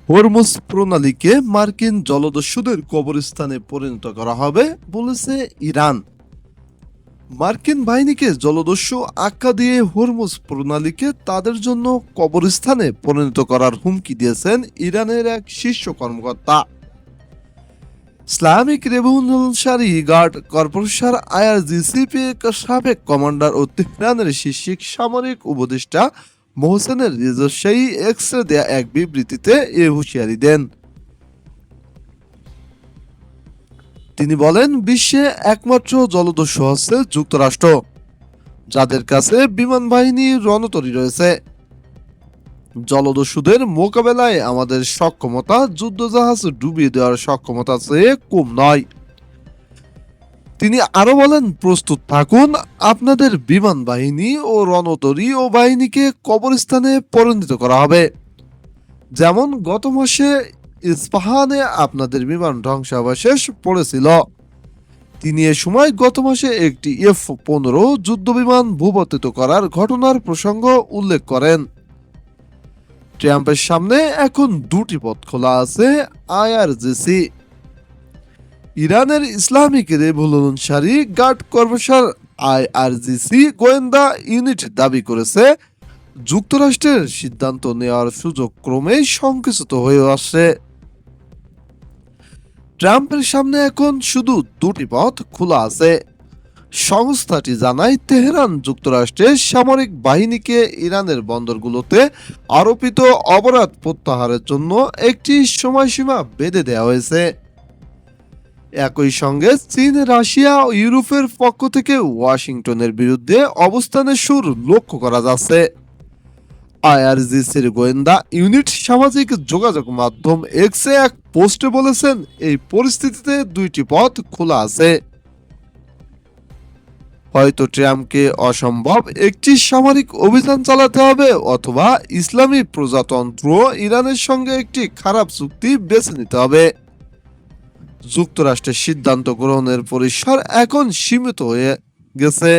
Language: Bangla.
হরমুজ প্রণালীকে মার্কিন জলদস্যুদের কবরস্থানে পরিণত করা হবে বলেছে ইরান। মার্কিন বাহিনীকে জলদস্যু আখ্যা দিয়ে হরমুজ প্রণালীকে তাদের জন্য কবরস্থানে পরিণত করার হুমকি দিয়েছেন ইরানের এক শীর্ষ কর্মকর্তা। Islamic revolutionary guard corporation IRGC সাবেক কমান্ডার ও তেহরানের শীর্ষ সামরিক উপদেষ্টা মোহসেনের রেজাশাহী এক্সরে দেয়া এক বিবৃতিতে এ হুঁশিয়ারি দেন। তিনি বলেন, বিশ্বে একমাত্র জলদস্যু হচ্ছে যুক্তরাষ্ট্র, যাদের কাছে বিমান বাহিনী রণতরী রয়েছে। জলদস্যুদের মোকাবেলায় আমাদের সক্ষমতা যুদ্ধজাহাজ ডুবিয়ে দেওয়ার সক্ষমতা চেয়ে কম নয়। তিনি আরো বলেন, প্রস্তুত থাকুন, আপনাদের বিমান বাহিনী ও রণতরী ও বাহিনীকে কবরস্থানে পরিণত করা হবে, যেমন গত মাসে ইস্পাহানে আপনাদের বিমান ধ্বংসাবশেষ পড়েছিল। তিনি এ সময় গত মাসে একটি F-15 যুদ্ধবিমান ভূপাতিত করার ঘটনার প্রসঙ্গ উল্লেখ করেন। ট্রাম্পের সামনে এখন দুটি পথ খোলা আছে। আইআরজিসি, ইরানের Islamic revolutionary guard corporation IRGC গোয়েন্দা ইউনিট দাবি করেছে, যুক্তরাষ্ট্রের সিদ্ধান্ত নেওয়ার সুযোগ ক্রমেই সংকুচিত হয়ে আসছে। ট্রাম্পের সামনে এখন শুধু দুটি পথ খোলা আছে। সংস্থাটি জানায়, তেহরান যুক্তরাষ্ট্রের সামরিক বাহিনীকে ইরানের বন্দরগুলোতে আরোপিত অপরাধ প্রত্যাহারের জন্য একটি সময়সীমা বেঁধে দেওয়া হয়েছে। একই সঙ্গে চীন, রাশিয়া ও ইউরোপের পক্ষ থেকে ওয়াশিংটনের বিরুদ্ধে অবস্থানের সুর লক্ষ্য করা যাচ্ছে। আইআরজিসির গোয়েন্দা ইউনিট সামাজিক যোগাযোগ মাধ্যম এক্সে এক পোস্টে বলেছেন, এই পরিস্থিতিতে দুইটি পথ খোলা আছে। হয়তো ট্রাম্পকে অসম্ভব একটি সামরিক অভিযান চালাতে হবে, অথবা ইসলামী প্রজাতন্ত্র ইরানের সঙ্গে একটি খারাপ চুক্তি বেছে নিতে হবে। যুক্তরাষ্ট্রের সিদ্ধান্ত গ্রহণের পরিসর এখন সীমিত হয়ে গেছে।